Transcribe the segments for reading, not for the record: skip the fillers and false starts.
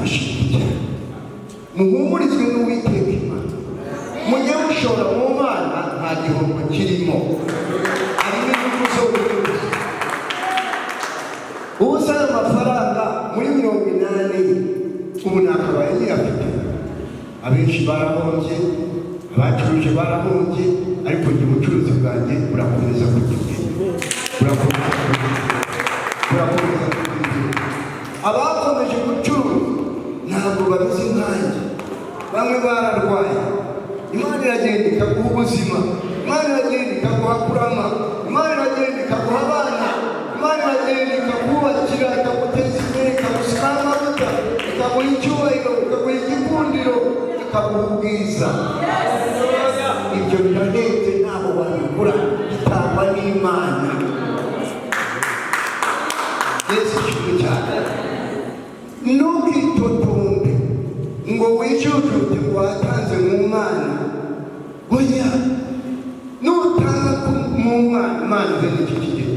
ashimira muhumurizwe n'Uwiteka Imana munyamushora mu Mana nta gihombo kirimo arimo inyungu z'ubucuruzi ubusa amafaranga muri 80 ubu nakabaye nyirafite abenshi barahombye abacuruje barahombye ariko njye ubucuruzi bwanjye burakomeza kugenda burakomeza abakomeje gucuruza ntabwo babizi nkanjye bamwe bararwaye Imana iragenda ikaguha ubuzima Imana iragenda ikaguha kurama Imana iragenda ikaguha abana Imana iragenda ikakubakira ikaguteza imbere ikagusuka amavuta ikaguha icyubahiro ikaguha igikundiro ikaguha ubwiza ibyo birarenze ntabwo wabigura bitangwa n'Imana Yesu ashimwe cyane ntukitotombe ngo wijujute ngo watanze mu Mana oya nutanga mu Mana Imana izana icyo kigero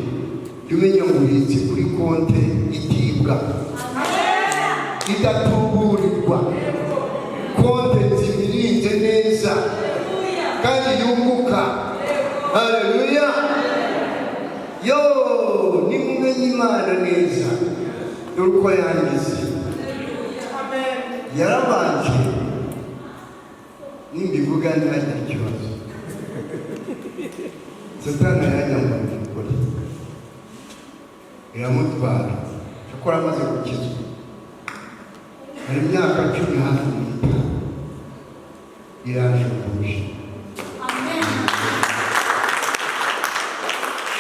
umenya ngo ubitse kuri konte itibwa idatuburirwa konte nzibirinze neza kandi yunguka haleluya yo nimumenye Imana neza dore uko yangize yarabanje nimbivuga ntajya ikibazo Satani yajya mu mugore iramutwara akora amaze gukizwa hari imyaka 10 hafi n'itanu irashubuje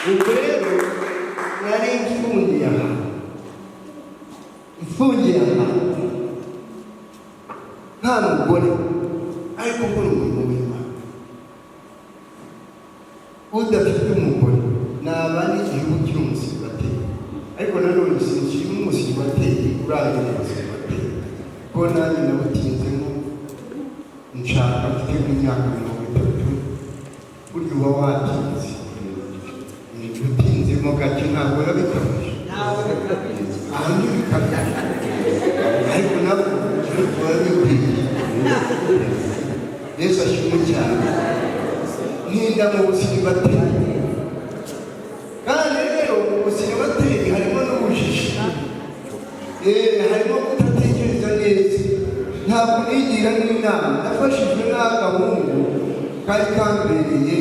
ubwo rero nari mfungiye aha nta mugore ariko mbona umurimo w'Imana udafite umugore naba n'igihugu cy'umusiribateri ariko nanone sinshima umusiribateri urangiye umusiribateri ko nanjye nabutinzemo nshaka mfite nk'imyaka 30 burya uba watinze utinzemo gake ntabwo yabikabije ahandi bikabije ariko nabwo urabikwiye Yesu ashimwe cyane ntinda mu busiribateri kandi rero mu busiribateri harimo n'ubujiji harimo kutatekereza neza ntabwo nigira n'inama nafashijwe n'agahungu kari kambereye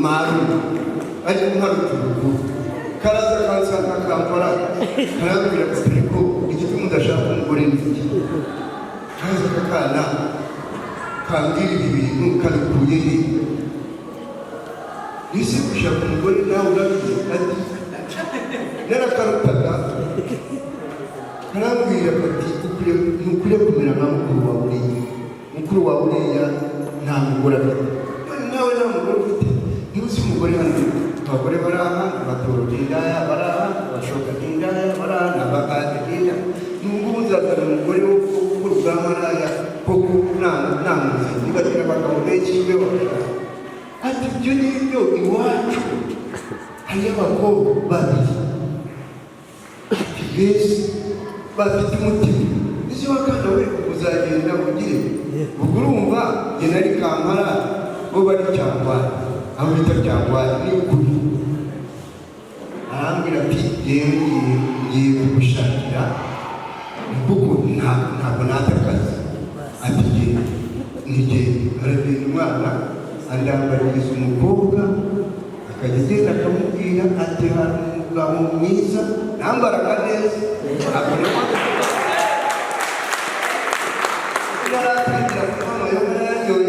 marume ariko nkaruturuku karaza kansanga kampara karambwira ati ko igituma udashaka umugore n'iki kaza kakana kambwira ibintu kabikuye he nise gushaka umugore nawe urabizi ati narakarutaga karambwira ati nukwiye kumera nka mukuru wa buriya nta mugore afite nawe nta mugore ufite ntuzi umugore hano abagore baraha abatorora indaya baraha abashoka indaya baraha n'abagade indaya n'ubwo uzazana umugore wo gukora ubwa maraya koko nta muzi nibagira abagabo benshi imbeho ati ibyo ngibyo iwacu hariyo abakobwa babiri ati beza bafite umutima ese wakanda we uzagenda ugire ubwo urumva njye nari Kampala bo bari Cyangwari aho bita Cyangwari ni ukuri arambwira ati ngiye kugushakira kuko ntabwo natakaza ati ngiye arabira umwana andambaririza umukobwa akajya agenda akamubwira ati hari umugabo mwiza nambaraga neza akorera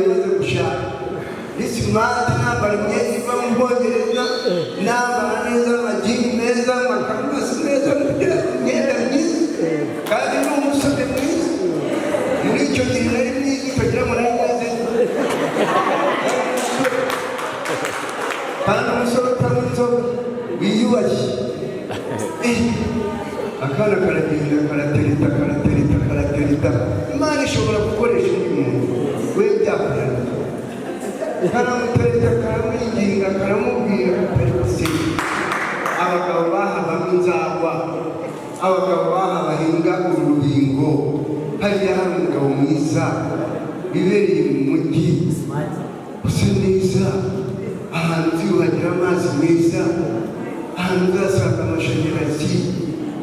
maze gushaka nisimati nambara imyenda iva mu Bwongereza nambara neza amajini meza amakanvasi meza imyenda myiza kandi ni umusore mwiza muri icyo gihe nari mwiza ukagira ngo nari mwiza kandi umusore utanywa inzoga wiyubashye akana karagenda karatereta Imana ishobora gukoresha undi muntu we byakorana karamutereta karamwinginga karamubwira akaretse abagabo bahabamo inzagwa abagabo bahabahinga urubingo hariya hari umugabo mwiza bibereye mu mujyi usa neza, ahantu uziyuhagira amazi meza, ahantu uzasanga amashanyarazi,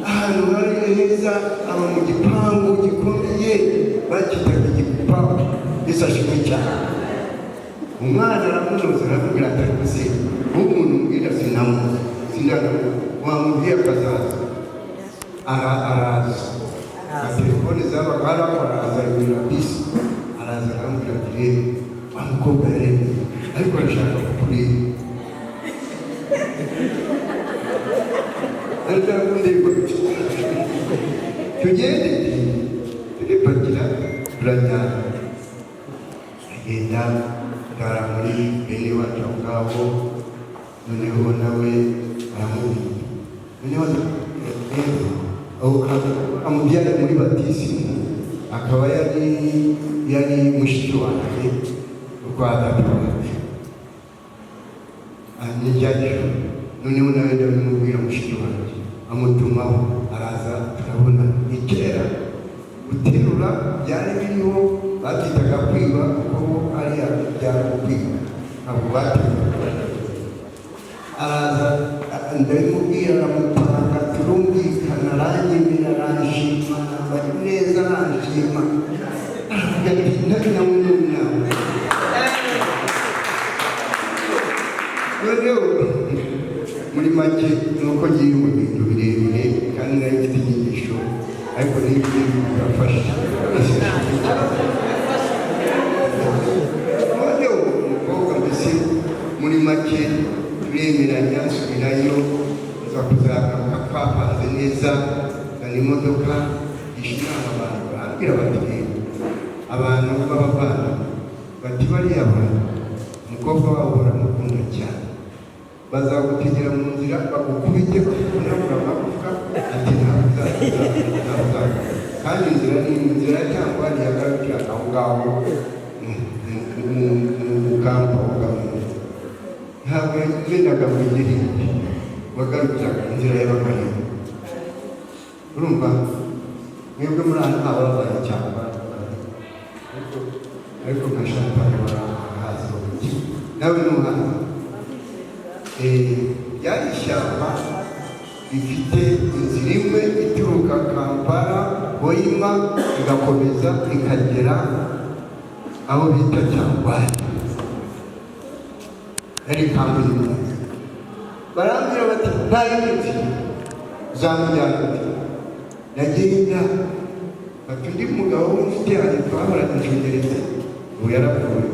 ahantu hari heza, aba mu gipangu gikomeye bakitaga igipangu gisashwe cyane. Umwana aramunoza aramubwira ati ese umuntu mbwira sinamuzi sindanamuzi wamubwiye akazaza araza telefone zabaga harakora azayibwira bisi araza aramubwira ati rero wa mukobwa yaremye ariko arashaka kukureba arashaka tugende turipagira turajyana agenda gara muri bene wacu aho ngaho, noneho nawe aramubwira noneho amubyara muri batisimu akaba yari mushiki wanjye rwa data wanjye nijyayo. Noneho nawe ndabimubwira mushiki wanjye amutumaho araza, turabona ni kera guterura byari biriho babyitaga kwiba kuko ariya byari kwiba ntabwo baterura. Araza ndabimubwira aramutanga, turumvikana aranyemera aranshima bari neza aranshima aravuga ati nawe n'umwana. Noneho muri make nuko ngiye mu bintu birebire kandi nari mfite inyigisho ariko n'ibyo birafasha. Noneho umukobwa mbese muri make turemeranya nsubirayo nza kuzagaruka twapanze neza ngana imodoka yishyura abantu barambwira bati abantu b'abavana bati bariya bantu umukobwa wabo baramukunda cyane bazagutegera mu nzira bagukubite bakunamura amagufwa ati ntabwo kandi inzira ni inzira cyangwa ntiyagarukira aho ngaho mu kampa ugamenya ntabwo yagendaga mu gihugu wagarukiraga inzira y'abagarimu. Urumva mwebwe muri hano ababaye cyangwa ariko nkashaka barahaza ubuki nawe n'umuhanda byari ishyamba rifite inzira imwe ituruka Kampala Hoima igakomeza ikagera aho bita Cyangwari yari kaburimbo. Barambwira bati nta yindi zamujyana nagenda bati undi mugabo w'umufite yanjye twahoranye inshungerezi ubu yarapfuye.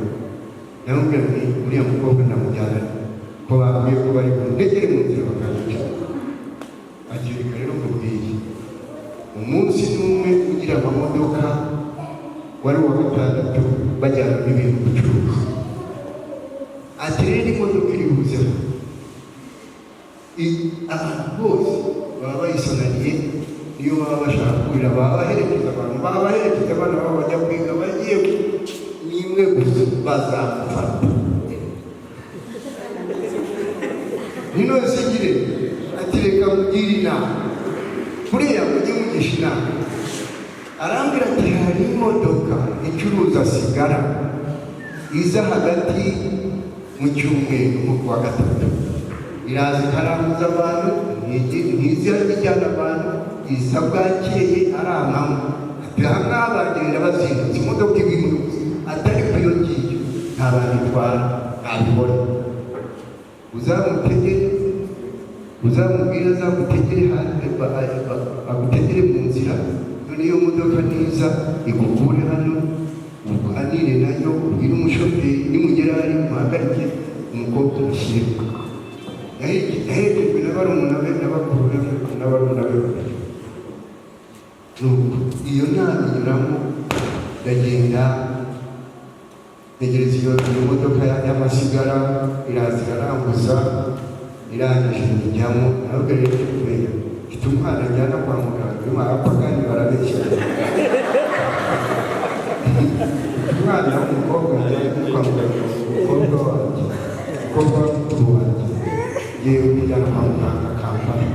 Namubwira nti uriya mukobwa ndamujyana ko bambwiye ko bari kuntegere mu nzira bakanyica. Akirika rero mubwiye umunsi n'umwe ugira amamodoka wari uwa gatandatu bajyana n'ibintu gucuruza. Ati rero imodoka iri buzeho abantu bose baba bayisonaniye niyo baba bashaka kurira baba baherekeza abantu babo bajya kwiga bagiye n'imwe gusa bazamufata. Nino sigire ati reka mugire inama kuriya mujye mugisha inama. Arambwira ati hari imodoka icuruza sigara iza hagati mu cyumweru mu kwa gatatu iraza ikaranguza abantu ntizira ijyana abantu isa bwakeye ari amanywa. Ati ahangaha bagenda bazindutse imodoka ibihumbi atari ku iyo ngiyo nta bantu itwara ntabibona. Uzamubwira azagutegere hanze agutegere mu nzira none iyo modoka niza igukure hano uganire nayo ubwire umushoferi nimugera hari muhagarike umukobwa umushyire. Yaherekejwe n'abarumuna be n'abakuru be n'abarumuna be babiri. Iyo nama inyuramo ndagenda ntegereza iyo modoka y'amasigara iraza iraranguza irangije njyamo ntabwo rero kumenya mfite umwana njyana kwa muganga uyu mwana apagani barabeshya umwana w'umukobwa njyana kwa muganga umukobwa wanjye umukobwa w'umukuru wanjye yewe njyana kwa muganga Kampala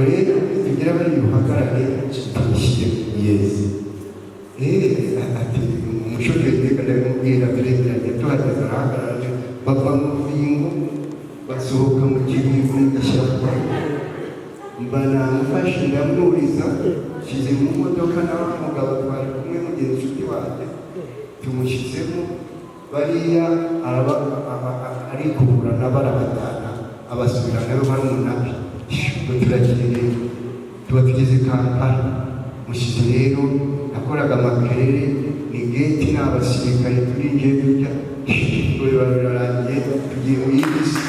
rero tugira bari buhagarare tumushyire Yesu ati umushoferi reka ndabimubwira turegeranye tuhageze arahagarara bava mu rubingo basohoka mu kibigo mu ishyamba mba namufashe ndamwuriza nshyize mu modoka na wa mugabo twari kumwe mugenzi inshuti wanjye tumushyizemo bariya arikubura nabo arabajyana abasubira nayo barumunabi ngo turagiye tuba tugeze Kampala mushyize rero nakoraga amakerere ni geti n'abasirikare turinjiye dujya biba birarangiye tugiye muri iyi si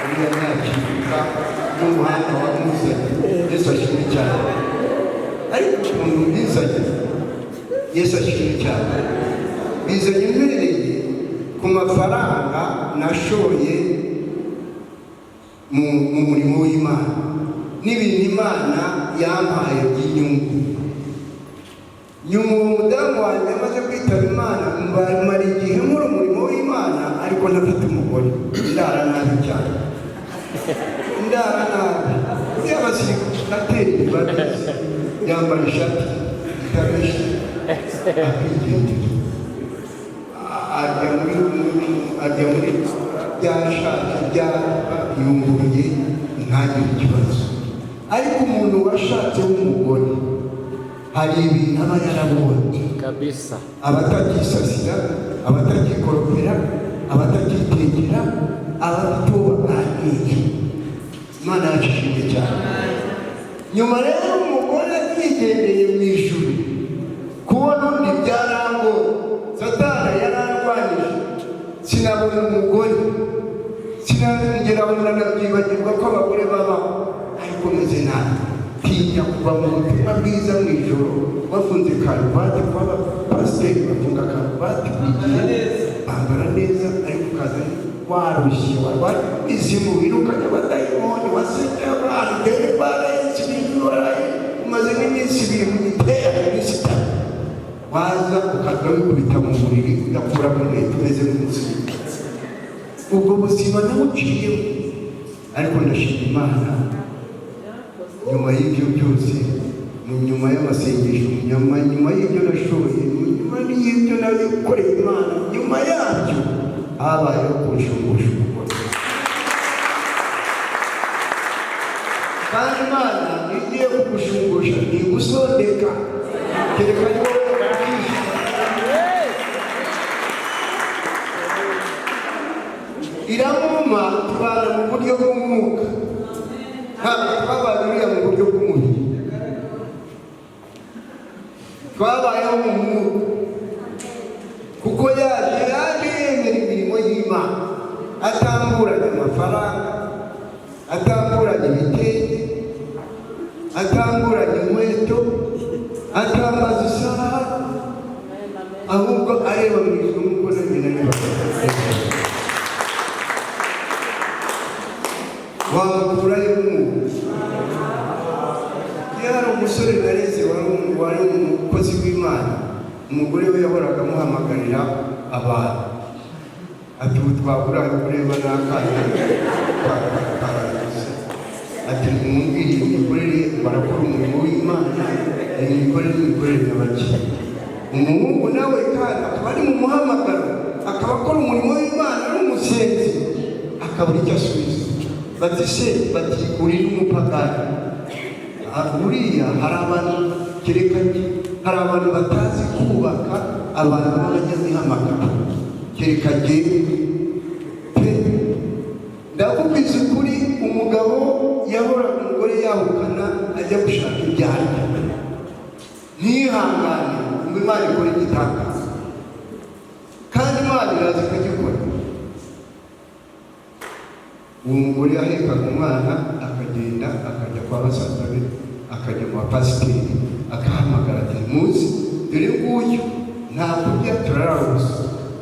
uriya ntakibuka n'umuhanda wa muzanye Yesu ashimwe cyane ariko umuntu bizanye Yesu ashimwe cyane bizanye mbereye ku mafaranga nashoye mu murimo w'Imana n'ibintu Imana yampaye by'inyungu nyuma umudamu wanjye amaze kwitaba Imana mara igihe nkora umurimo w'Imana ariko ntafite umugore ndara nabi cyane ndara nabi y'abasirikateri babizi yambara ishati itabeshe akigendera ajya muri bya shati byayunguruye ntagire ikibazo ariko umuntu washatse w'umugore hari ibintu aba yarabonye kabisa abatagisasira abatagikorokera abatagitegera abatubaganiye Imana yashimye cyane nyuma rero umugore yigendeye mu ijuru kubona undi byarango Satani yararwanyije sinabona umugore sinagera abona nabyibagirwa ko abagore babaho ariko meze nabi tinya kuva mu butumwa bwiza mu ijoro bafunze karuvati kwaba pasiteri bafunga karuvati bigiye bambara neza ariko ukaza warushye warwara izimu wirukanye abadayimoni wasenge abantu dore barayitsi biyuraye umaze n'iminsi ibiri mu gitera iminsi itatu waza ukaza wikubita mu buriri ugakuramo inkweto umeze nk'umusizi ubwo buzima nabuciyemo ariko ndashima Imana nyuma y'ibyo byose nyuma y'amasengesho nyuma y'ibyo nashoboye nyuma y'ibyo nakoreye Imana nyuma yabyo habayeho kunshungusha umugore kandi Imana igiye kugushungusha ntigusondeka kereka ni wowe wakwisha iramuma tubana mu buryo bw'umwuka ntabwo twabaye uriya mu buryo bw'umubiri twabayeho mu mwuka kuko yaje yemera imirimo y'Imana atamburanye amafaranga atamburanye ibitenge atamburanye inkweto atambaza isaha ahubwo areba mu ijuru nk'uko nabyo nareba wamukurayo umwuka iyo hari umusore nareze wari umukozi w'Imana umugore we yahoraga amuhamagarira abantu ati ubu twaburaye kureba n'akanya ati mwumvire imikorere barakora umurimo w'Imana imikorere n'abakiriya umuhungu nawe kandi akaba ari mu muhamagaro akaba akora umurimo w'Imana n'umusenzi akabura icyo asubiza bati se bati uri n'umupagani buriya hari abantu kerekanye hari abantu batazi kubaka abantu b'abanyamihamagaro kerekanye pe ndakubwiza ukuri umugabo yahoraga umugore yahukana ajya gushaka ibyarya ntihangane ngo Imana ikore igitangaza kandi Imana iraza ikagikora uwo mugore yahekaga umwana akagenda akajya kwa basaza be akajya mu bapasiteri akahamagara ati muzi dore nguyu nta kurya turararuza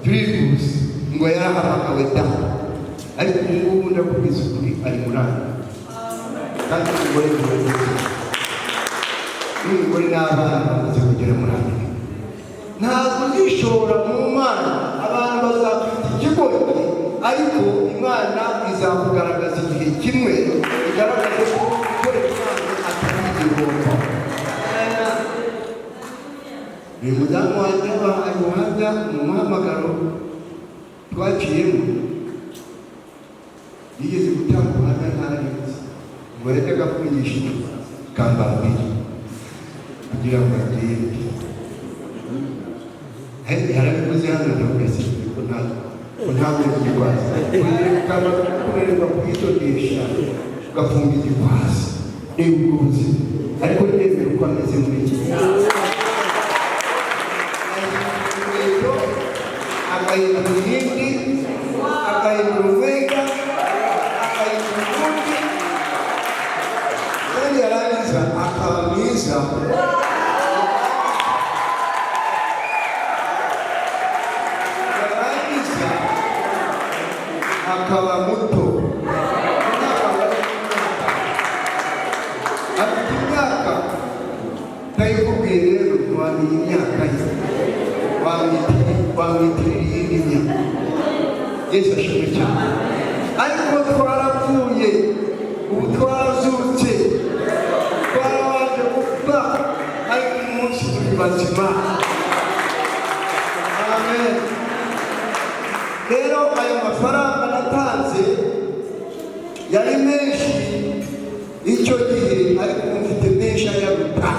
turiruza ngo yarahamagawe da ariko ubu ngubu ndakubwiza ukuri ari muri aya kandi umugore n'umugore n'abana bamaze kugera muri aya ntabwo uzishobora mu Mana abantu bazafite ikigoyi ariko Imana izakugaragaza igihe kimwe igaragaze ko gukorera Imana atari igihombo uyu mudamu wanjye yabahaye ubuhamya mu muhamagaro twaciyemo, yigeze gutanga ubuhamya ntarinzi ngo yajyaga kwigisha kambambiri kugira ngo agende. Yarabikoze hano ndabwese ko ntabwo igikwazi kurerwa kwitodesha ugafunga igikwazi reba ubwo buzima, ariko nemera uko ameze muri iki gihe agahindura irindi, agahindura umwega, agahindura ubundi, kandi yarangiza akaba mwiza. Yarangiza akaba muto, afite imyaka ndayikubwiye rero ntiwamenya imyaka ye, wamwitirira iyindi myaka. Yesu ashimwe cyane. Ariko twarapfuye, ubu twarazutse, twarabanje gupfa, ariko uyu munsi turi bazima. Amen. Rero ayo mafaranga natanze yari menshi icyo gihe, ariko mfite menshi ayaruta,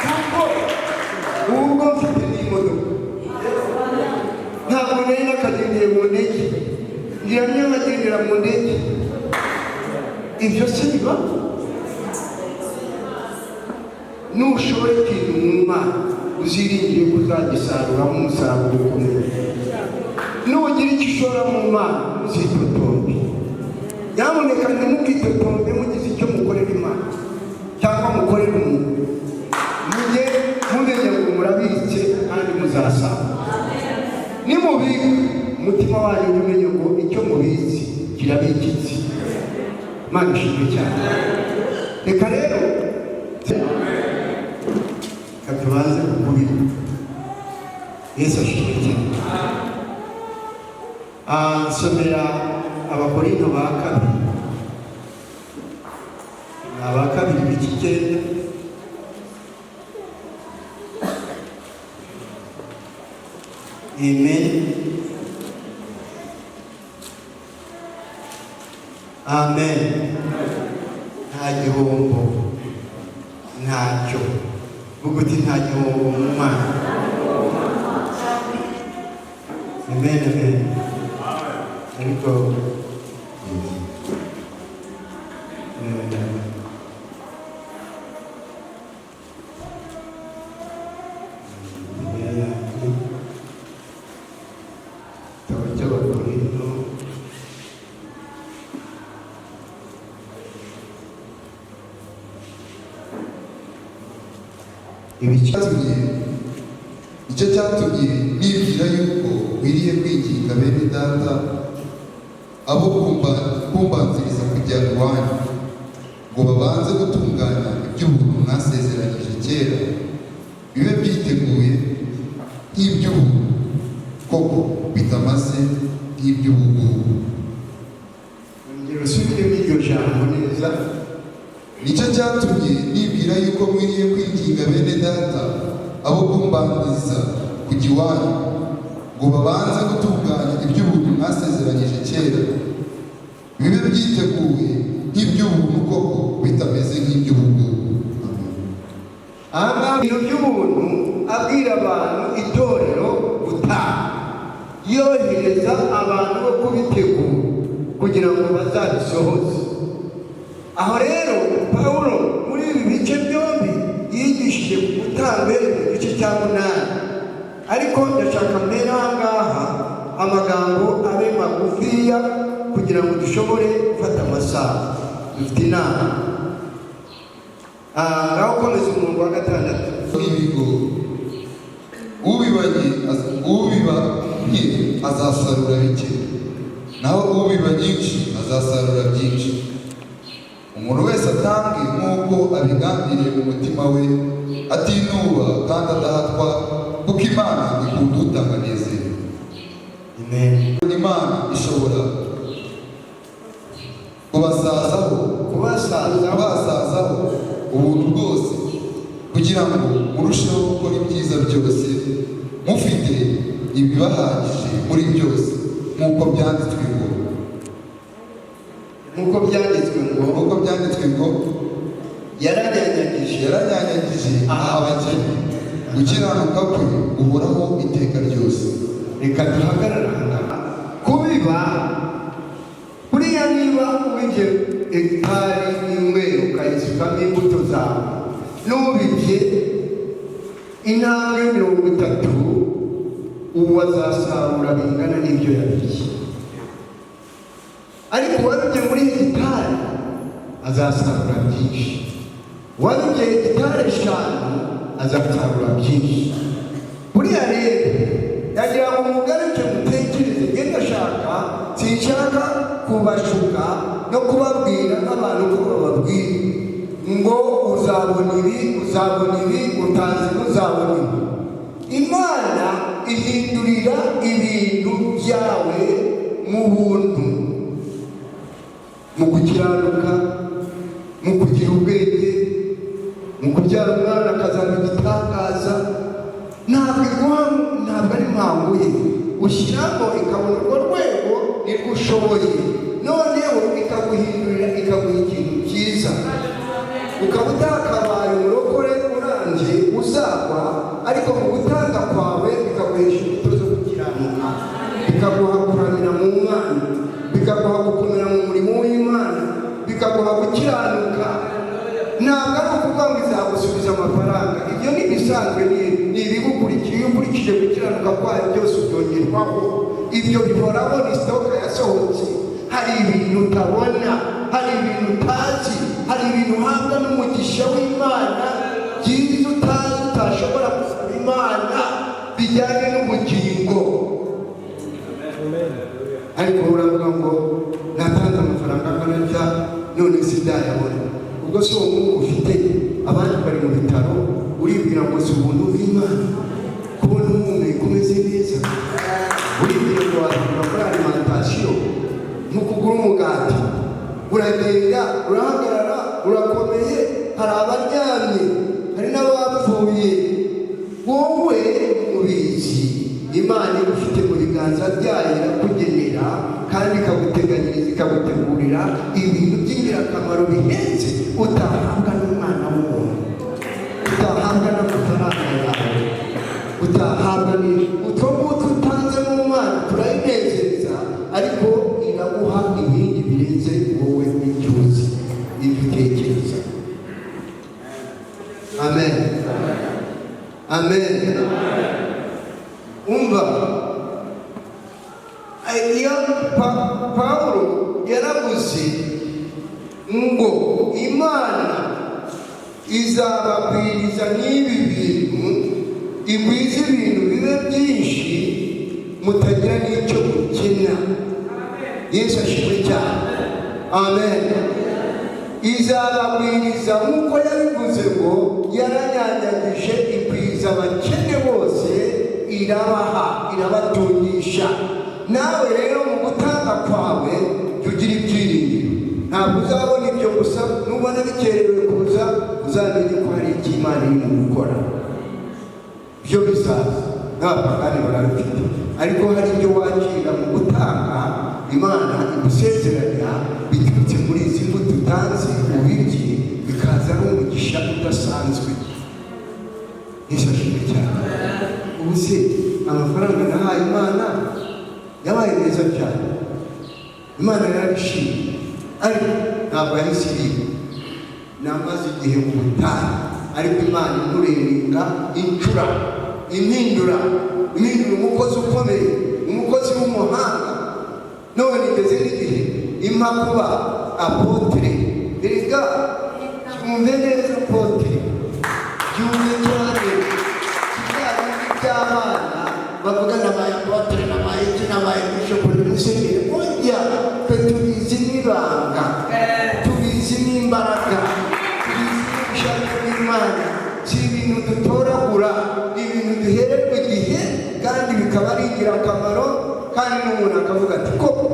kuko ubwo mfite n'imodoka ntabwo nari nakagendeye mu ndege, ngira niyo nagendera mu ndege. Ibyo si biba nushobora ikintu mu Mana uziringire ko uzagisaruramo umusaruro ukomeye. Nugira icyo ushora mu Mana ntuzitotombe. Nyamuneka ntimukitotombe mugize icyo mukorera Imana cyangwa mukorera umuntu, mujye mumenya ngo murabitse kandi muzasanga. Nimubika umutima wanyu umenye ngo icyo mubitse kirabikitse. Imana ishimwe cyane. Reka rero katubanze kukubira. Yesu ashimwe cyane. Nsomera Abakorinto ba kabiri, aba kabiri b'iki cyenda. Amen. Amen. Nta gihombo, ntacyo. Vuga uti nta gihombo mu Mana. Amen, amen. Ariko icyo cyatumye nibwira yuko wiriye kwinginga bene data abo kumbanziriza kujya iwanyu ngo babanze gutunganya iby'ubuntu mwasezeranyije kera, bibe byiteguye nk'iby'ubuntu koko bitamaze nk'iby'ubugugu. Usubiremo iryo jambo neza. Nicyo cyatumye nibwira yuko mwiriye kwinginga bene data abo kumbanziriza kujya iwanyu ngo babanze gutunganya iby'ubuntu mwasezeranyije kera, bibe byiteguye nk'iby'ubuntu koko bitameze nk'iby'ubugugu. Aha ibintu by'ubuntu abwira abantu itorero gutaha, yohereza abantu bo kubitegura kugira ngo bazabisohoze. Aho rero Pawulo muri ibi bice byombi yigishije gutanga mu gice cya 8, ariko ndashaka mbere ahangaha amagambo abe magufiya kugira ngo dushobore gufata amasaha. Dufite inama. Ngaho komeza umurongo wa 6. Ibigo ubiba nke azasarura bike, naho ubiba nyinshi azasarura byinshi. Umuntu wese atange nk'uko abigambiriye mu mutima we, atinuba kandi adahatwa, kuko Imana ikunda utanga nezerewe. Amen. Imana ishobora kubasazaho ubuntu bwose kugira ngo murusheho gukora ibyiza byose mufite ibibahagije muri byose nk'uko byanditswe ngo yaranyanyagije aha abakene gukiranuka kwe uhoraho iteka ryose. Reka duhagarara kubiba buriya niba ubibye hegitari imwe ukayisukamo imbuto zawe n'ubibye intambwe 30 ubu azasarura bingana n'ibyo yabibye. Ariko uwabibye muri hegitari azasarura byinshi, uwabibye hegitari 5 azasarura byinshi. Buriya rero yagira ngo mugaruke mutekereze, ngenda shaka sinshaka kubashuka no kubabwira nk'abantu ko bababwira ngo uzabona ibi utazi uzabona ibi. Imana ihindurira ibintu byawe mu buntu, mu gukiranuka, mu kugira ubwenge, mu kubyara umwana akazana igitangaza. Ntabwo ari impamvu ye ushyiramo ikabona urwo rwego nirwo ushoboye, noneho ikaguhindurira ikaguha ikintu cyiza, ukaba utakabaye umurokore urambye uzagwa, ariko mu gutanga kwawe bikaguhesha imbuto zo gukiranuka, bikaguha kuramira mu Mana, bikaguha gukomera mu murimo w'Imana, bikaguha gukiranuka. Ntabwo ari ukuvuga ngo izagusubiza amafaranga, ibyo ni ibisanzwe, ni ibigukurikiye. Iyo ukurikije gukiranuka kwayo byose ubyongerwaho, ibyo bihoraho, ni sitoka yasohotse. Hari ibintu utabona, hari ibintu utazi, hari ibintu uhabwa n'umugisha w'Imana byiza utazi utashobora gusaba Imana bijyanye n'ubugingo. Ariko uravuga ngo natanze amafaranga akanajya none sindayabona. Ubwo si uwo Mungu ufite, abandi bari mu bitaro, uribwira ngo si ubuntu bw'Imana kubona umuhumeka umeze neza. Uribwira ngo wazura muri alimentation nk'ukugura umugati, uragenda urahagarara urakomeye, hari abaryamye, hari n'abapfuye. Wowe ubizi, Imana igufite mu biganza byayo, irakugenera kandi ikaguteganyiriza, ikagutegurira ibintu by'ingirakamaro bihenze utahabwa n'umwana w'umuntu, utahabwa n'amafaranga yawe, utahabwa utwo ngutwo utanze mu Mana turayinezeza, ariko iraguha ibindi birenze wowe ibyo uzi, ibyo utekereza. Amen, amen. Umva, iyo Pawulo yaravuze ngo Imana izababwiriza n'ibi bintu, igwiza ibintu bibe byinshi mutagira n'icyo mukena. Yesu ashimwe cyane. Amen. Izababwiriza nk'uko yabivuze ngo yaranyanyagije igwiza abakene bose, irabaha, irabatungisha. Nawe rero mu gutanga kwawe tugira ibyiringiro. Ntabwo uzabona ibyo gusa, nubona bikerewe kuza uzamenye ko hari icyo Imana irimo gukora. Byo bizaza, n'abapagani barabifite, ariko hari ibyo wakira mu gutanga. Imana igusezeranya biturutse muri izi mbuto utanze, ubirye bikaza ari umugisha udasanzwe. Yesu ashimwe cyane. Ubu se amafaranga nahaye Imana yabaye meza cyane, Imana yarabishimye, ariko ntabwo yahise ibiba. Namaze igihe mu butayu, ariko Imana imurenga incura, impindura umukozi ukomeye, umukozi w'umuhanga. None igeze n'igihe impa kuba apotre. Erega cyumve neza apotre, cyumve cyane kijyanye n'iby'abana bavuga n'abaye apotre n'abaye iki n'abaye bishop n'umusenyeri. Oya, twe tubizi n'ibanga, tubizi n'imbaraga, tubizi n'ubushake bw'Imana. Si ibintu dutoragura, ibintu duhererwa igihe kandi bikaba ari ingirakamaro, kandi n'umuntu akavuga ati koko,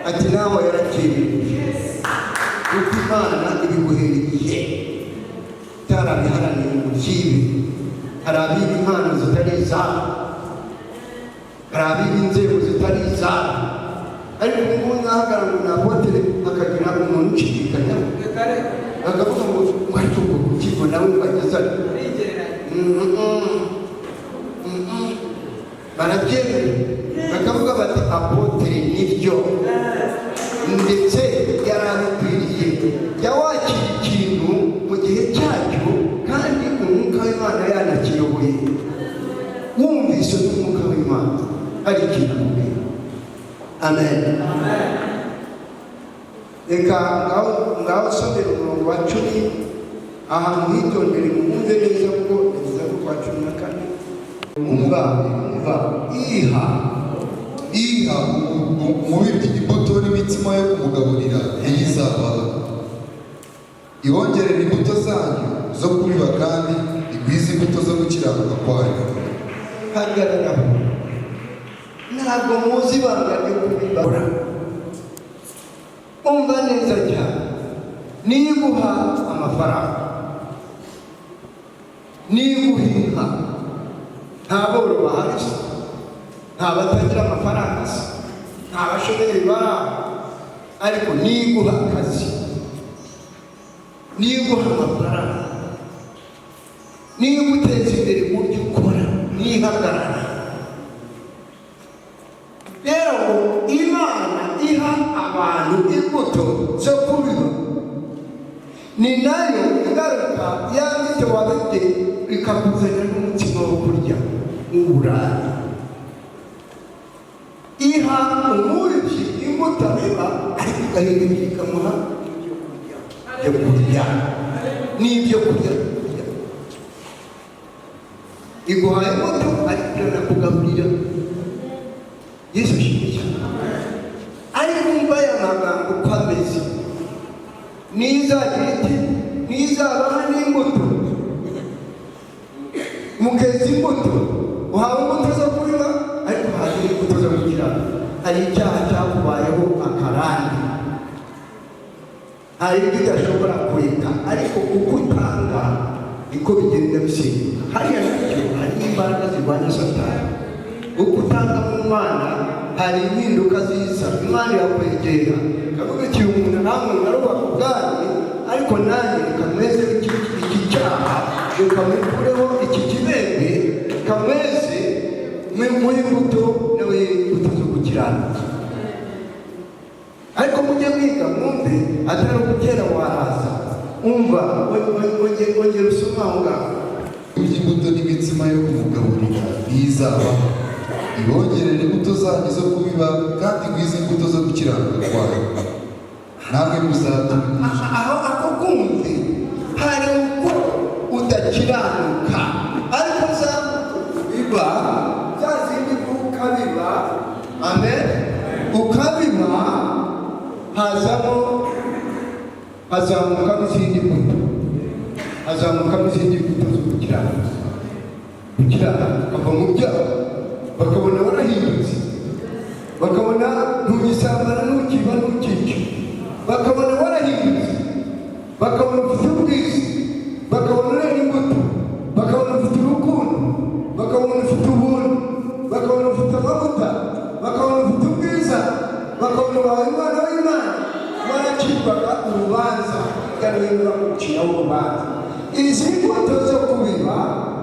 ati nawe yarakiriye. Kuko Imana ibiguhera igihe, utarabiharaniye ngo ukibe. Hari abiba impano zitari izabo, hari abiba inzego zitari izabo, ariko ubu nahagara ngo ni apotere akagira umuntu ushidikanya bakavuga ngo ariko ubwo kukigo nawe bagezane barabyemera bakavuga bati apotere nibyo ndetse yarabikwiriye jya wakira ikintu mu gihe cyacyo kandi umwuka w'Imana yanakiyoboye wumvise n'umwuka w'Imana ari ikintu mubwira. Amen. Reka ngaho somera umurongo wa 10 ahantu hitondere mwumve neza kuko neza ko kwa 14 umva iha umubibyi imbuto n'imitsima yo kumugaburira ntiyizabaho. Ibongerera imbuto zanyu zo kubiba kandi igwize imbuto zo gukiranuka kwayo. hagararaho ntabwo muzi ibanga ryo kubibara. Umva neza cyane, niguha amafaranga, niguha inka, nta boro bahari se, nta batagira amafaranga se, nta bashomeri bari, ariko niguha akazi, niguha amafaranga, niguteza imbere mu byo ukora, nihagarara. Rero Imana iha abantu imbuto zo kubiba, ni nayo igaruka yanditse wabibye ikakuzanira n'umutima wo kurya w'uburayi. Iha umubibyi imbuto biba ariko igahindukira ikamuha ibyo kurya n'ibyo kurya. Iguha imbuto ariko iranakugaburira. Yesu ashimwe cyane. Ariko umva aya magambo uko ameze, nizagira iti nizabaha n'imbuto mukeza imbuto, uhawe imbuto zo kuriba ariko hagira imbuto zo gukiranuka. Hari icyaha cyakubayeho akarande, hari ibyo udashobora kureka, ariko uko utanga niko bigenda bisenyuka. Hariya nacyo hari imbaraga zirwanya Satani. Uko utanga mu Mana hari impinduka ziza. Imana irakwegera ikavuga iti umuntu namwe ngaruka ku bwanyu, ariko nanjye reka mweze iki cyaha, reka mukureho iki kibembe, reka mweze muhe imbuto nawe imbuto zo gukiranuka. Ariko mujye mwiga mwumve, atari ugutera waraza. Umva wongera usoma aho ngaho. Imbuto n'imitsima yo kumugaburira ntiyizabaho. Ibongerera imbuto zanyu zo kubiba kandi igwize imbuto zo gukiranuka kwayo. Namwe muzatubikisha. Aho ako kumve hari uko udakiranuka, ariko za biba za zindi ukabiba. Amen. Ukabiba hazamuka n'izindi mbuto, hazamuka n'izindi mbuto zo gukiranuka. Gukiranuka kava mu byaha, bakabona warahindutse, bakabona ntugisambana ntukiba ntukica, bakabona warahindutse, bakabona ufite ubwiza, bakabona urera imbuto, bakabona ufite urukundo, bakabona ufite ubuntu, bakabona ufite amavuta, bakabona ufite ubwiza, bakabona wawe Umwana w'Imana. Waracibwaga urubanza, ugarura guciraho urubanza. Izi mbuto zo kubiba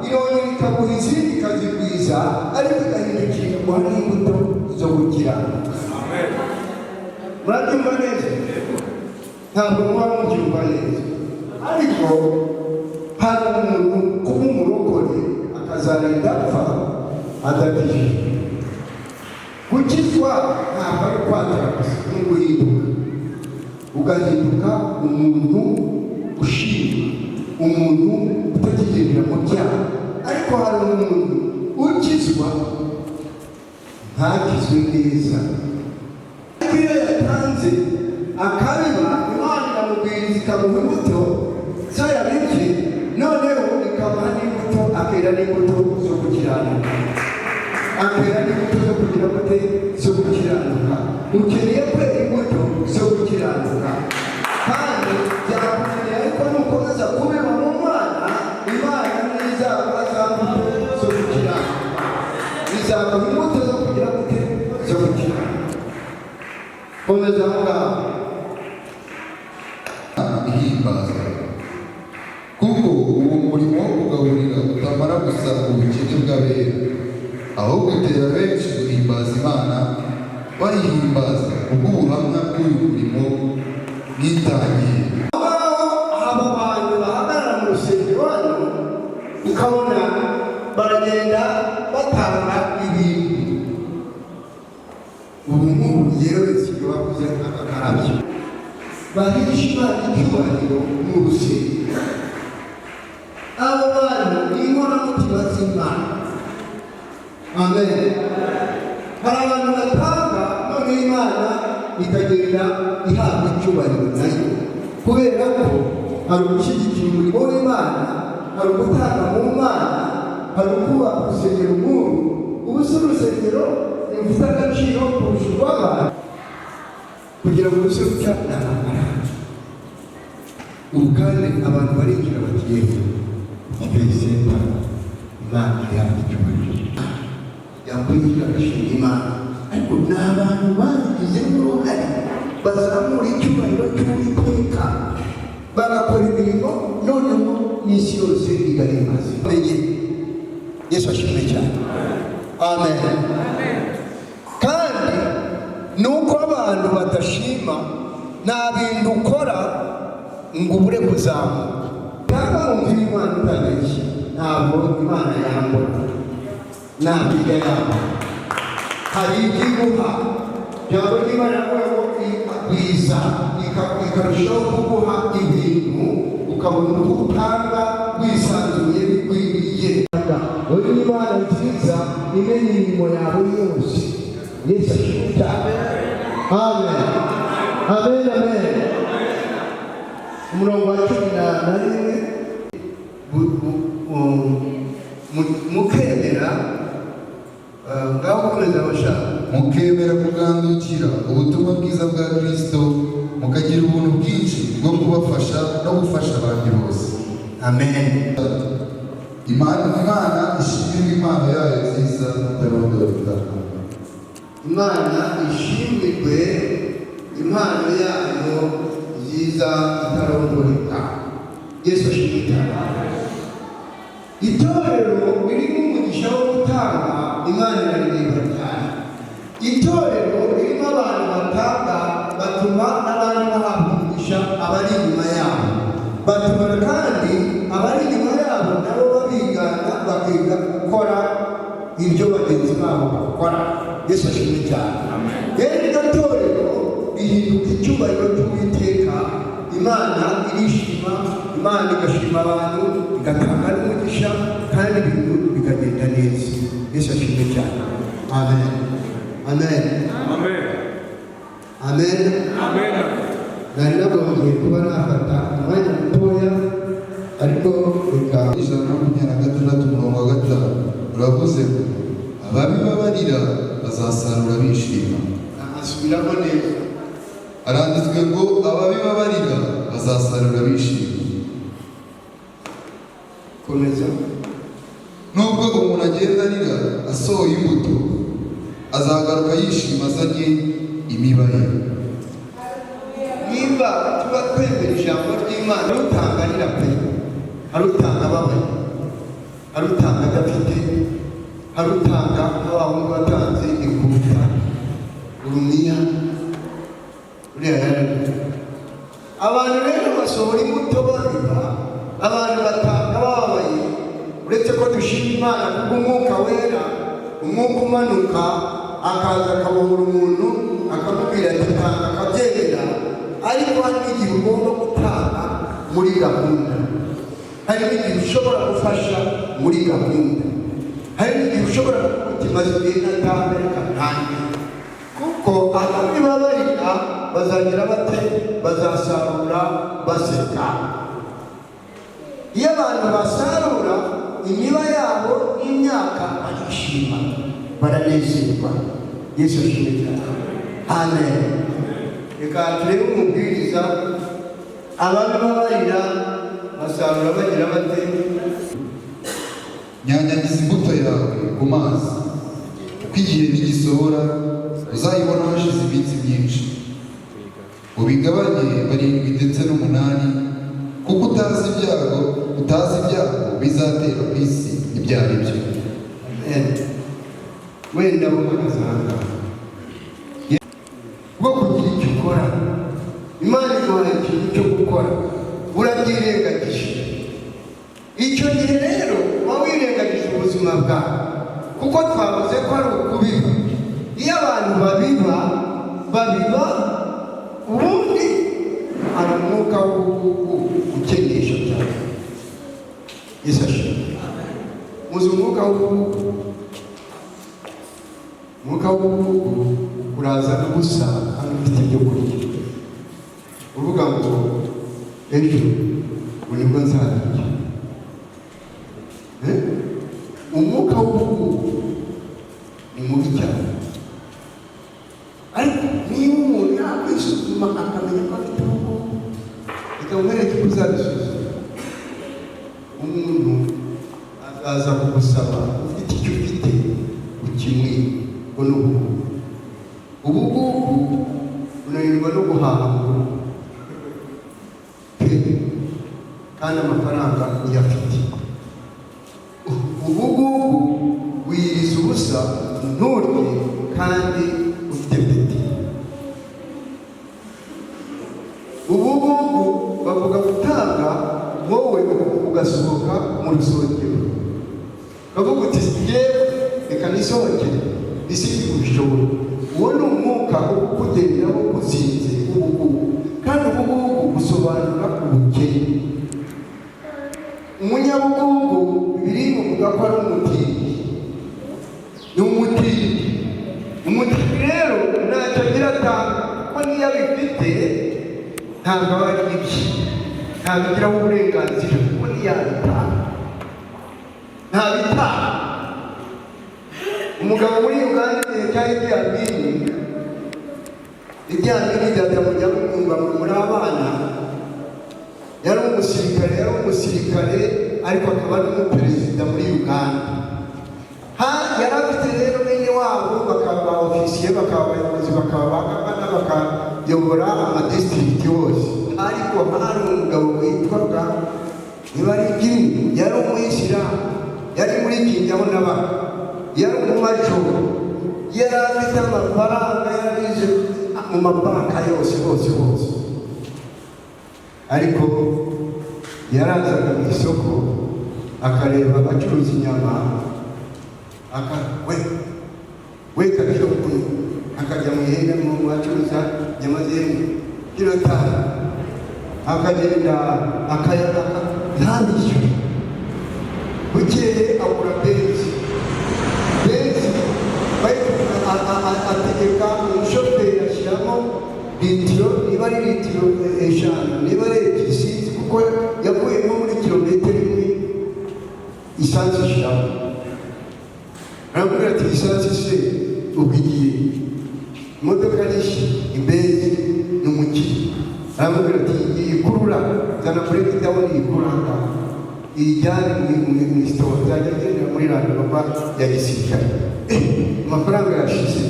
irongera ikaguha izindi ikazigwiza, ariko igahindukira ikaguha n'imbuto zo gukiranuka. Murabyumva neza? Ntabwo muba mubyumva neza, ariko hari umuntu kuba umurokore akazarinda apfa adakijijwe. Gukizwa ntabwo ari kwatira gusa, ni uguhinduka, ugahinduka umuntu ushima, umuntu utakigendera mu byaha. Ariko hari umuntu ukizwa ntakizwe neza, ariko iyo yatanze akabiba, Imana iramubwiriza ikamuha imbuto zayabibye, noneho ikamuha n'imbuto, akera n'imbuto zo gukiranuka, akera n'imbuto zo kugira gute, zo gukiranuka. Ukeneye kwera imbuto zo gukiranuka, kandi byakunaniye, ariko nukomeza kubiba mu Mana komeza aho ngaho ihimbaza kuko uwo murimo wo kugaburira utamara gusa ubukene bw'abera ahubwo utera benshi guhimbaza Imana bayihimbaza kubw'ubuhamya bw'uyu murimo mwitangiye. aba bantu bahagarara mu rusengero hano ukabona baragenda batanga ibintu ubu ngubu rero bisigaye bavuze nk'abakarabyo bahisha Imana icyubahiro mu rusengero. abo bantu ni inkoramutima z'Imana. Amen. hari abantu batanga none Imana ikagenda ihabwa icyubahiro nayo kubera ko hari ugushyigikira umurimo w'Imana, hari ugutanga mu Mana, hari ukubaka urusengero nk'uru. ubu si urusengero rufite agaciro kurusha urw'abantu kugira ngo ruse rucyane amafaranga. ubu kandi abantu barigira bati yewe abesenta Imana yacu icyubahiro yakwigira agashima Imana, ariko ni abantu babigizemo uruhare bazamura icyubahiro cy'Uwiteka bagakora imirimo noneho n'isi yose igahimbaza. Yesu ashimwe cyane. Amen. kandi nuko abantu badashima nta bintu ukora ngo ubure kuzamuka. cyangwa wumvira Imana utabeshye, ntabwo Imana yambura, ntabwo ijya yambura. hari ibyiguha byaba n'Imana yavuga ngo igwiza ikarushaho kuguha ibintu ukabona uko utanga wisanzuye bikwiriye. wowe n'Imana nziza imenya imirimo yawe yose. Yesu ashimwe cyane. Amen. Amen. Amen. umurongo wa 11 mukemera ngaho komeza abashaka mukemera kugandukira ubutumwa bwiza bwa Kristo mukagira ubuntu bwinshi bwo kubafasha no gufasha abandi bose. Amen. Imana ishimirwe impano yayo nziza itarondoreka. Imana ishimirwe impano yayo nziza itarondoreka. Yesu ashimwe cyane. itorero ririmo umugisha wo gutanga Imana irareba cyane. itorero ririmo abantu batanga batuma n'abandi bahabwa umugisha abari inyuma yabo, batuma kandi abari inyuma yabo nabo babigana bakiga gukora ibyo bagenzi babo bakora. Yesu ashimwe cyane. rero iryo torero rihinduka icyubahiro cy'Uwiteka. Imana irishima, Imana igashima abantu, igatanga n'umugisha kandi ibintu bikagenda neza. Yesu ashimwe cyane. Amen. Amen. Amen. Amen. Amen. nari nagombye kuba nafata umwanya mutoya ariko reka 126 uravuze ngo ababi babarira bazasarura bishima. asubiramo neza. Aranditswe ngo ababi babarira bazasarura bishima. komeza. nubwo umuntu agenda arira asohoye imbuto azagaruka yishima azanye imiba ye. niba tuba twemera ijambo ry'Imana, arutanga arira pe, arutanga ababaye, arutanga adafite, arutanga nk'abahungu batanze ikuta urumiya uriya yararira. abantu rero basohora imbuto barira, abantu batanga bababaye. uretse ko dushima Imana kubw'umwuka wera, umwuka umanuka akaza akabohora umuntu akamubwira ati tanga, akabyemera. ariko hari n'igihe ugomba gutanga muri gahunda, hari n'igihe ushobora gufasha muri gahunda, hari n'igihe ushobora kumaze igihe natanga reka ntange. kuko abandi babarira bazagira bate? bazasarura baseka. iyo abantu basarura imiba yabo n'imyaka barishima, baranezerwa. Yesu ashimwe cyane. Amen. reka turebe umubwiriza. ababi babarira basarura bagira bate? nyanyagiza imbuto yawe ku mazi kuko igihe nigisohora uzayibona hashize iminsi myinshi ubigabanye 7 ndetse n'8, kuko utazi ibyago bizatera ku isi ibyo ari byo. Wenda bukazanga bwo kugira icyo ukora, Imana iguhaye ikintu cyo gukora, urabyirengagije. Icyo gihe rero waba wirengagije ubuzima bwawe, kuko twavuze ko ari ukubiba. Iyo abantu babiba ubundi hari umwuka ukenesha cyane. Yesu ashimwe. Muzi umwuka w'ubugugu uraza n'ubusa kandi ufite ibyo kurya, uvuga ngo ejo ubu nibwo nzarya. Umwuka w'ubugugu ni mubi cyane, ariko niba umuntu yakwisuzuma akamenya ko afite ubugugu, bikamwereka ko uzabisuzuma. Umuntu azaza kugusaba ufite icyo ufite ukimwe ngo ni ubugugu unanirwa no guhaha kandi amafaranga uyafite. Ubugugu wiriza ubusa nturye kandi ufite peti. Ubugugu bavuga gutanga wowe ugasohoka mu rusengero, bavuga uti yewe reka nisohokere nisige ubushobozi. Uwo ni umwuka ukugenderaho uzinze ubugugu, kandi ubugugu busobanura ubukene. Umunyabugugu Bibiliya ivuga ko ari umutindi. Ni umutindi rero ntacyo agira atanga, ko niyo abifite ntabwo aba ari ibye, ntabigiraho uburenganzira, kuko niyo abitanga ntabitanga. Umugabo muri Uganda igihe cya Idi Amin data mujya kumva muri abana, yari umusirikare ariko akaba ari umuperezida muri Uganda. Yari afite rero bene wabo bakaba ofisiye, bakaba abayobozi, bakaba bagabana, bakayobora amadistrict yose. Ariko hari umugabo witwaga Nibarigini, yari umuyisilamu, yari muri Kinyaho n'abandi, yari umumajoro, yari afite amafaranga, yarize mu mabanka yose. Ariko yarazaga mu isoko akareba abacuruza inyama, kabiro akajya mu ihene mu bacuruza inyama z'ihene kilo 5, akagenda ntabishyure. Bukeye agura benzi ategeka umushoferi ashyiramo litiro, niba ari litiro 5, niba ari ebyiri sinzi, kuko yavuyemo muri kilometero 1 isansi ishyiramo. Aramubwira ati isansi se ubwigiye, imodoka nyinshi ibenzi ni umukire. Aramubwira ati iyikurura zana muri gitabo iyikuranga iyijyane mu isitowa, nzajya ngendera muri randoba ya gisirikare. Amafaranga yashize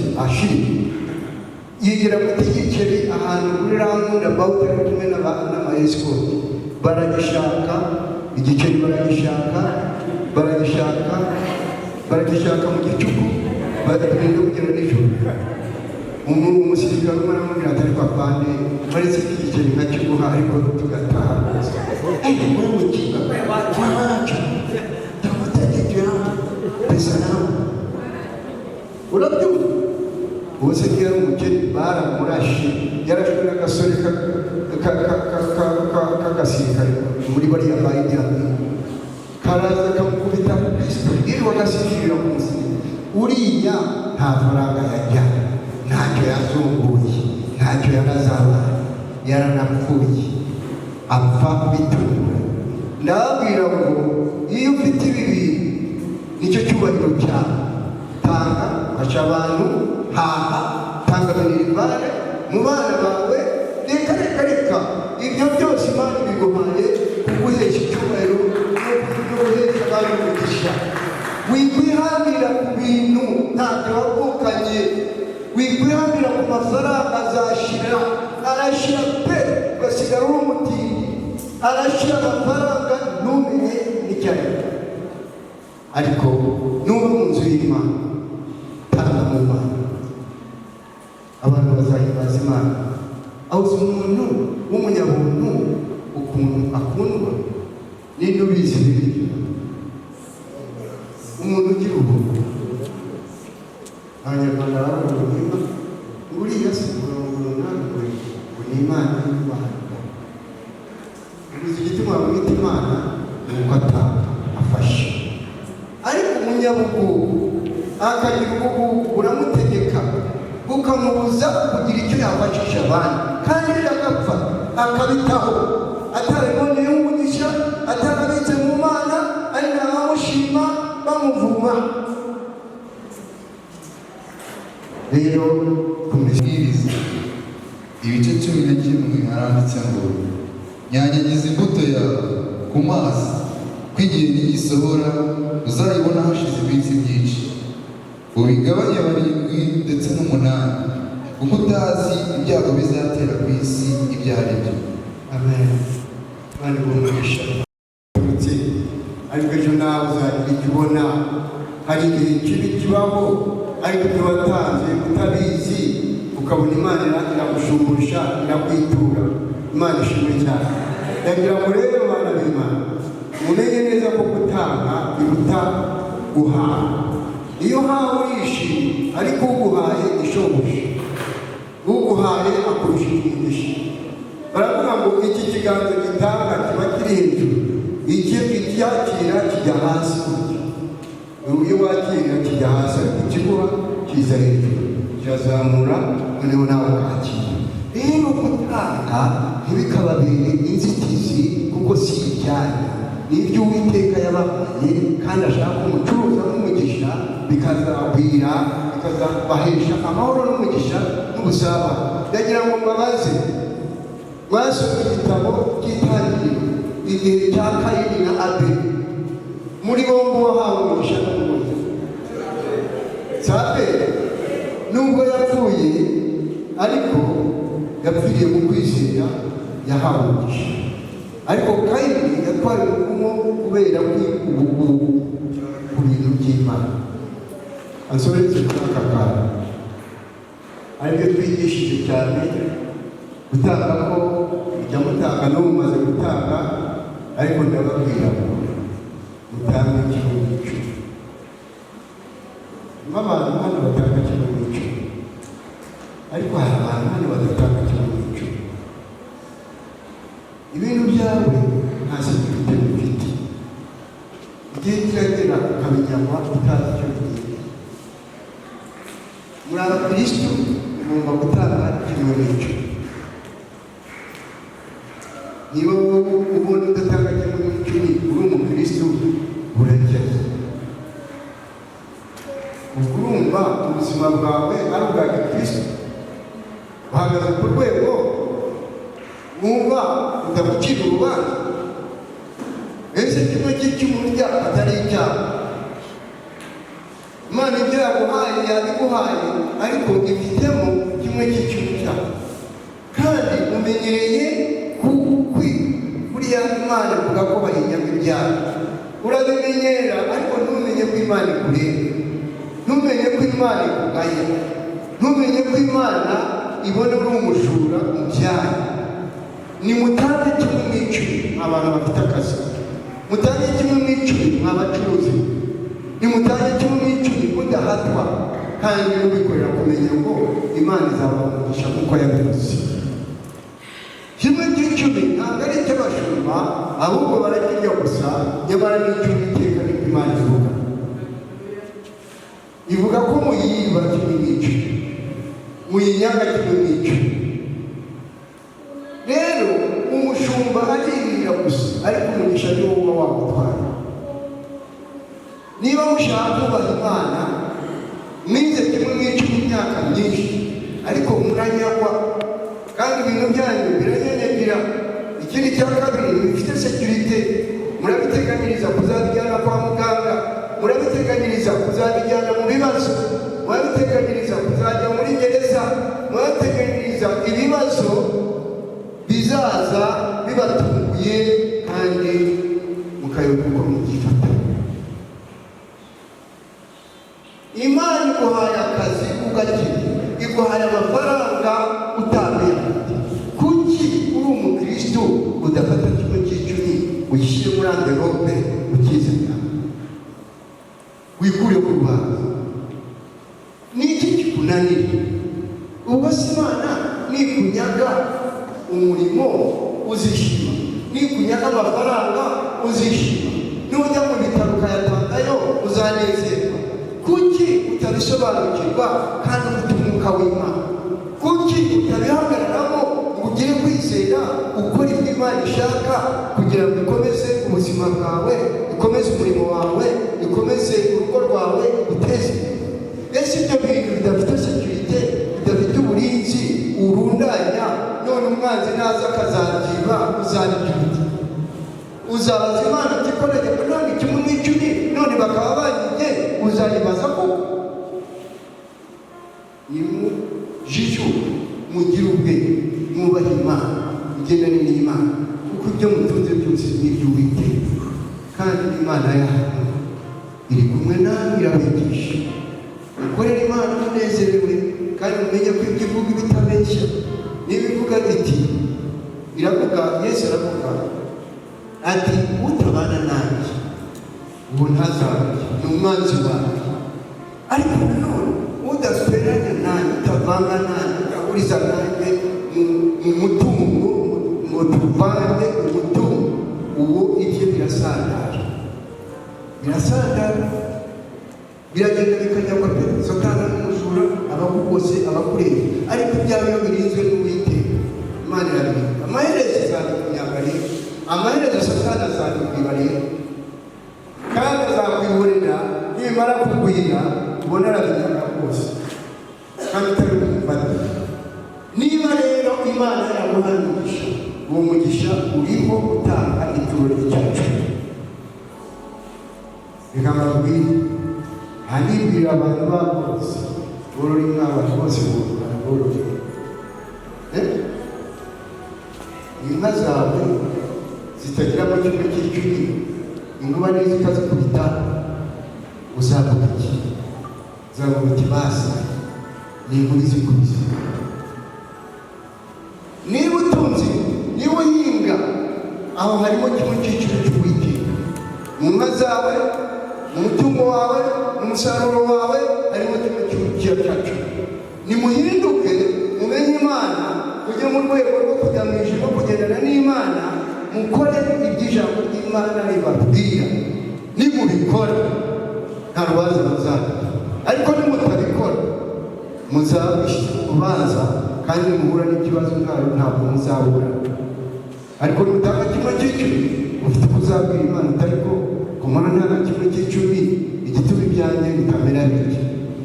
yigera gutegekere ahantu kuri round about ari kumwe n'ama-escort. Baragishaka igiceri, baragishaka mu gicuku, bagenda kugera nijoro. Umusirikare umwe aramubwira ati ariko apande maretse igiceri nkakiguha ariko tugataha. Muri mukinga wacu turamutegekera pesa nawe urabyumva. Bose yari umukene, baramurashe, yarashwe n'agasore k'agasirikare muri bariya ba Idi Amin, karaza kamukubita ku Kristo, yirirwa agasinzirira ku musiri. Uriya nta faranga yajyana, ntacyo yazunguye, ntacyo yarazabaye, yaranapfuye apfa bitungura. Ndababwira ngo iyo ufite ibi bintu nicyo cyubahiro cyawe. Tanga, fasha abantu, haha, tanga minerivare mu bana bawe. Reka ibyo byose Imana biguhaye kuguhesha icyubahiro no kuguhesha abantu umugisha. Wikwihambira ku bintu ntacyo wavukanye, wikwihambira ku mafaranga azashira, arashira pe, ugasigara uri umutindi, arashira amafaranga ntumenye n'icyari. Ariko nuba mu nzu y'Imana, tanga mu Mana, abantu bazahimbaza Imana. Aho uzi umuntu w'umunyabuntu ukuntu akundwa, ninde ubizi n'ibyo? Umuntu ugira ubuntu. Abanyarwanda baravuga uriya si runaka ngo ni Imana y'Imana. Uzi igituma bamwita Imana ni uko afasha. Ariko umunyabugugu akagira ubugugu uramutegeka, ukamubuza kugira icyo yafashisha abandi, kandi agapfa akabitaho ataraboneye umugisha, atarabitse mu Mana, ari n'abamushima bamuvuma. Rero kumubwiriza ibice 11 haranditse ngo nyanyagiza imbuto yawe ku mazi, ko igihe nigisohora uzayibona hashize iminsi myinshi. Ubigabanya 7 ndetse n'8, kuko utazi ibyago bizatera ku isi ibyo ari byo. Amen. Bari bumugisha ariko ejo nawe uzagira icyo ubona. Hari igihe kibi kibaho, ariko ntiwatanze utabizi, ukabona Imana iragushumbusha, irakwitura. Imana ishimwe cyane. Ndagira ngo rero bana b'Imana mumenye neza ko gutanga biruta guhaha. Iyo uhawe urishimye, ariko uguhaye ishoboshe, uguhaye akurusha imigisha. Baravuga ngo iki kiganza gitanga kiba kiri hejuru, icyakira kijya hasi. Iyo wakira kijya hasi, ikiguha kiza hejuru, kirazamura, noneho nawe ukakira. Rero gutanga ntibikababere inzitizi, kuko si ibyanyu, ni ibyo Uwiteka yabahaye, kandi ashaka umucuruza n'umugisha, bikazagwira, bikazabahesha amahoro n'umugisha n'ubusabane. Ndagira ngo mbabaze, mwasomye igitabo cy'Itangiriro, igihe cya Kayini na Abeli, muri bombi wahawe umugisha n'umugisha. Abeli nubwo yapfuye, ariko yapfiriye mu kwizera, yahawe umugisha. Ariko Kayini yatwaye umuvumo kubera ubugugu ku bintu by'Imana. Ansoretse kuri aka kantu, aribyo twigishije cyane, gutanga ko ujya mutanga n'ubu umaze gutanga, ariko ndababwira ngo mutange igihumbi 10. Niba abantu hano batanga igihumbi 10, ariko hari abantu hano badatanga igihumbi 10. Ibintu byawe nta sekirite bifite. Igihe kiragera ukabinyama utazi icyo bigiye. Muri Abakristo ugomba gutanga igihumbi 10. Niba ubundi udatanga igihumbi 10 uri umukristo, urageze. Urumva ubuzima bwawe ari ubwa Kristo, uhagaze ku rwego wumva utagucira urubanza. Ese kimwe cy'umurya atari icyaha. Imana ibyo yaguhaye yabiguhaye, ariko ifitemo kimwe cy'icyaha. Kandi umenyereye kuriya Imana ivuga ko bahinyanga ibyaha. Urabimenyera, ariko ntumenye ko Imana ikureba, ntumenye ko Imana ikugaya, ntumenye ko Imana ibona uri umujura mu byaha. Ni mutange 10 abantu bafite akazi, mutange 10 abacuruzi, ni mutange 10 mudahatwa, kandi mubikorera kumenya ngo Imana izabamugisha kuko yabivuze. 10 ntabwo ari icy'abashumba, ahubwo barakirya gusa, nyamara ni icy'Uwiteka niko Imana ivuga. Ivuga ko muyiba 10, muyinyaga 10. Rero umushumba aririra gusa, ariko umugisha ni wowe wamutwara. Niba mushaka kubaha Imana, mwize 10 imyaka myinshi, ariko muranyagwa, kandi ibintu byanyu biranyanyagira. Ikindi cya kabiri, bifite sekirite, murabiteganyiriza kuzabijyana kwa muganga, murabiteganyiriza kuzabijyana mu bibazo, murabiteganyiriza kuzajya muri gereza. Imana iguhaye akazi ugakira, iguhaye amafaranga utamenya. Kuki uri umukristo udafata kimwe cy'icumi ugishyire muri envelope ukizana wikure ku rubanza? Ni iki kikunanira? Ubwo si Imana nikunyaga umurimo uzishima, nikunyaga amafaranga uzishima, nujya mu bitaro ukayatangayo uzanezerwa. Kuki utabisobanukirwa kandi ufite umwuka w'Imana? Kuki utabihagararamo ngo ugire kwizera ukora ibyo Imana ishaka kugira ngo ikomeze ubuzima bwawe, ikomeze umurimo wawe, ikomeze urugo rwawe, uteze imbere? Ese ibyo bintu bidafite sekirite, bidafite uburinzi, urundanya, none umwanzi naza akazabyiba, uzabyiba? Uzabaza Imana uti ko najya none kimwe n'icumi none bakaba banyibye, uzayibaza ko? Nimujijuke, mugire ubwenge, mwubahe Imana, mugendane n'Imana, kuko ibyo mutunze byose ni iby'Uwiteka, kandi Imana yacu iri kumwe nawe, irabigisha. Mukorere Imana munezerewe, kandi mumenye ko ibyo ivuga bitabeshya. Niba ivuga iti, iravuga, Yesu aravuga ati utabana nanjye ubu ntazabye, ni umwanzi wanjye. Ariko nanone udasubiranye nanjye, utavanga nanjye, udahuriza nanjye mu mutungo ngo tuvange umutungo, ubu ibyo birasandara, birasandara, biragenda bikajya kwa Satani n'umujura, abakugose, abakureba. Ariko ibyawe iyo birinzwe n'Uwiteka, Imana irabirinda. Amaherezo azabikunyagariye, amaherezo Satani azabikwibarira kandi azakwiburira. Nimara kugwira ubona arabinyaga rwose kandi utari kumufata. Niba rero Imana yaguhaye umugisha, uwo mugisha urimo utanga ituro ry'icyacu. Reka mbabwire, hanibwira abantu bose borora inka, abantu bose borora inka zawe zitagira amajwi cy'icumi, inkuba neza ikazikubita, uzavuga iki? Uzavuga uti basi ni inkuru izikubise. Niba utunze, niba uhinga, aho harimo kimwe cy'icumi cy'Uwiteka. Mu nka zawe, mu mutungo wawe, mu musaruro wawe, harimo kimwe cy'icumi. Nimuhinduke, mumenye Imana, ujye mu rwego rwo kujya mu ijuru no kugendana n'Imana, mukore iby'ijambo ry'Imana ribabwira. Nimubikora nta rubanza muzagira, ariko nimutabikora muzabanza, kandi muhura n'ikibazo ngaho ntabwo muzabura. Ariko nutanga kimwe cy'icumi, ufite kuzabwira Imana utariko kumara nta na kimwe cy'icumi, igituma ibyanjye bikamera bityo.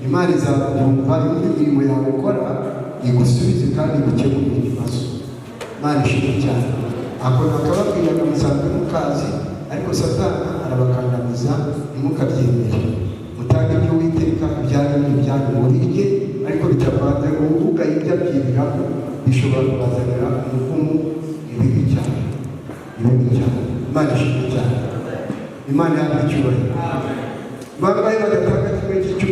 Imana izabyumva, indi mirimo yawe ukora igusubize kandi igukemurire ikibazo. Imana ishimwe cyane. Ako nakababwiraga musanzwe mukazi, ariko Satani arabakandamiza, ntimukabyemere. Mutange ibyo Uwiteka ibyanyu n'ibyanyu murirye, ariko bitavanze ngo uvuga ibyo abyibiraho, bishobora kubazanira umuvumo, ibibi cyane, ibibi cyane. Imana ishimwe cyane. Imana yacu icyubahiro. Bangahe bagatanga